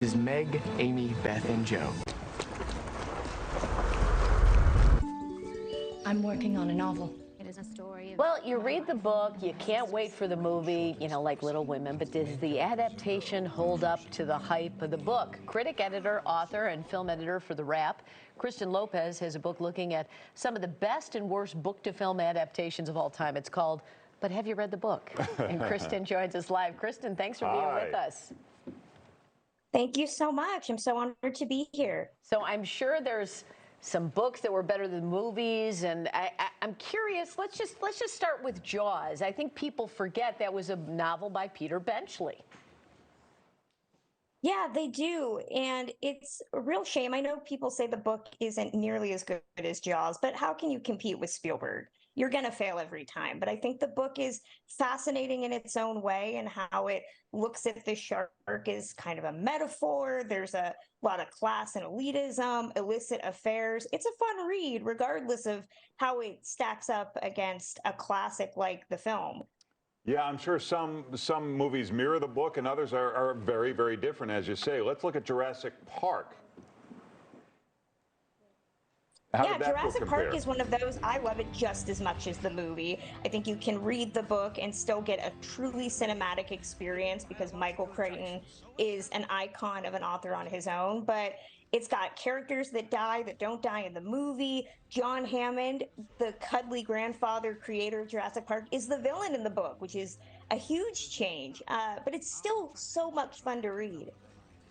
Is Meg, Amy, Beth, and Joe. I'm working on a novel. It is a story of... Well, you read the book, you can't wait for the movie, you know, like Little Women, but does the adaptation hold up to the hype of the book? Critic, editor, author, and film editor for The Wrap, Kristen Lopez has a book looking at some of the best and worst book-to-film adaptations of all time. It's called But Have You Read the Book? And Kristen joins us live. Kristen, thanks for being with us. Thank you so much. I'm so honored to be here. So I'm sure there's some books that were better than movies, and I'm curious. Let's just start with Jaws. I think people forget that was a novel by Peter Benchley. Yeah, they do. And it's a real shame. I know people say the book isn't nearly as good as Jaws, but how can you compete with Spielberg? You're going to fail every time. But I think the book is fascinating in its own way, and how it looks at the shark is kind of a metaphor. There's a lot of class and elitism, illicit affairs. It's a fun read, regardless of how it stacks up against a classic like the film. Yeah, I'm sure some movies mirror the book and others are very, very different, as you say. Let's look at Jurassic Park. Yeah, Jurassic Park is one of those. I love it just as much as the movie. I think you can read the book and still get a truly cinematic experience because Michael Crichton is an icon of an author on his own. But it's got characters that die that don't die in the movie. John Hammond, the cuddly grandfather creator of Jurassic Park, is the villain in the book, which is a huge change. But it's still so much fun to read.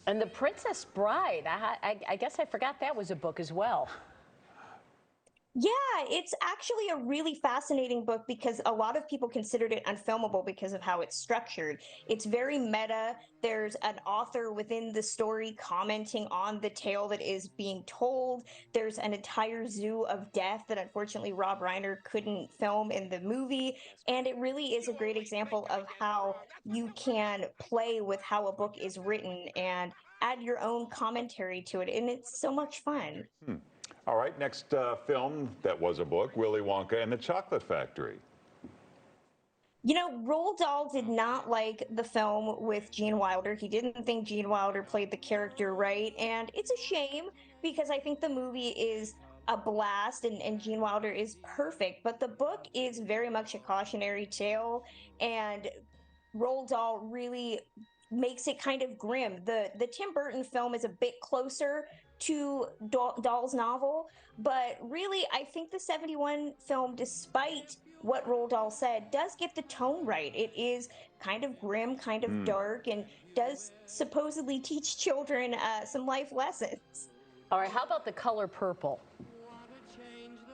And The Princess Bride, I guess I forgot that was a book as well. Yeah, it's actually a really fascinating book because a lot of people considered it unfilmable because of how it's structured. It's very meta. There's an author within the story commenting on the tale that is being told. There's an entire zoo of death that unfortunately Rob Reiner couldn't film in the movie. And it really is a great example of how you can play with how a book is written and add your own commentary to it. And it's so much fun. All right, next film that was a book, Willy Wonka and the Chocolate Factory. You know, Roald Dahl did not like the film with Gene Wilder. He didn't think Gene Wilder played the character right. And it's a shame because I think the movie is a blast and Gene Wilder is perfect. But the book is very much a cautionary tale. And Roald Dahl really makes it kind of grim. The Tim Burton film is a bit closer to Dahl's novel, but really I think the 71 film, despite what Roald Dahl said, does get the tone right. It is kind of grim, kind of dark, and does supposedly teach children some life lessons. All right, how about The Color Purple?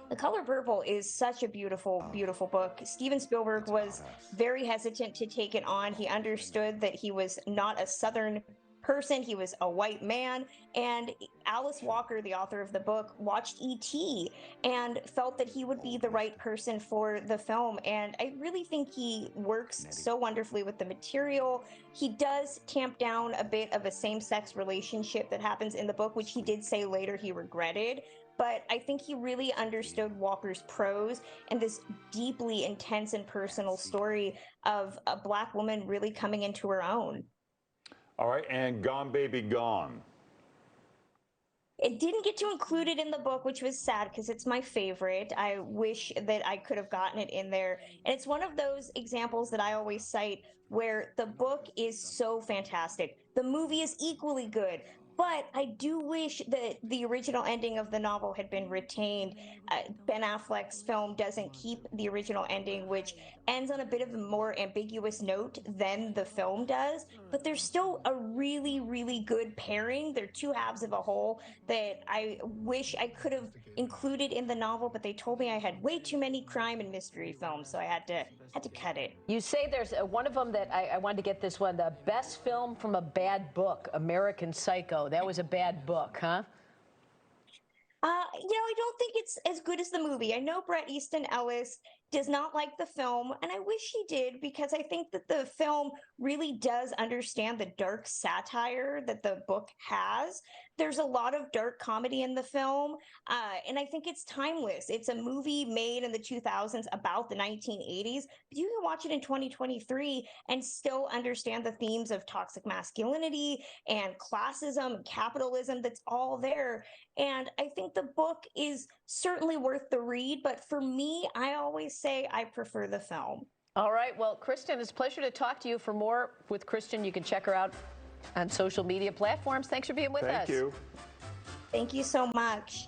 The Color Purple is such a beautiful, beautiful book. Steven Spielberg was very hesitant to take it on. He understood that he was not a Southern person. He was a white man. And Alice Walker, the author of the book, watched E.T. and felt that he would be the right person for the film. And I really think he works so wonderfully with the material. He does tamp down a bit of a same-sex relationship that happens in the book, which he did say later he regretted. But I think he really understood Walker's prose and this deeply intense and personal story of a Black woman really coming into her own. All right, and Gone Baby Gone. It didn't get to include it in the book, which was sad because it's my favorite. I wish that I could have gotten it in there. And it's one of those examples that I always cite where the book is so fantastic. The movie is equally good. But I do wish that the original ending of the novel had been retained. Ben Affleck's film doesn't keep the original ending, which ends on a bit of a more ambiguous note than the film does. But there's still a really, really good pairing. They're two halves of a whole that I wish I could have included in the novel, but they told me I had way too many crime and mystery films, so I had to cut it. You say there's one of them that I wanted to get this one, the best film from a bad book, American Psycho. That was a bad book, huh? I don't think it's as good as the movie. I know Bret Easton Ellis does not like the film, and I wish he did, because I think that the film really does understand the dark satire that the book has. There's a lot of dark comedy in the film, and I think it's timeless. It's a movie made in the 2000s about the 1980s, but you can watch it in 2023 and still understand the themes of toxic masculinity and classism and capitalism that's all there. And I think the book is certainly worth the read, but for me, I always say I prefer the film. All right. Well, Kristen, it's a pleasure to talk to you. For more with Kristen, you can check her out on social media platforms. Thanks for being with us. Thank you. Thank you so much.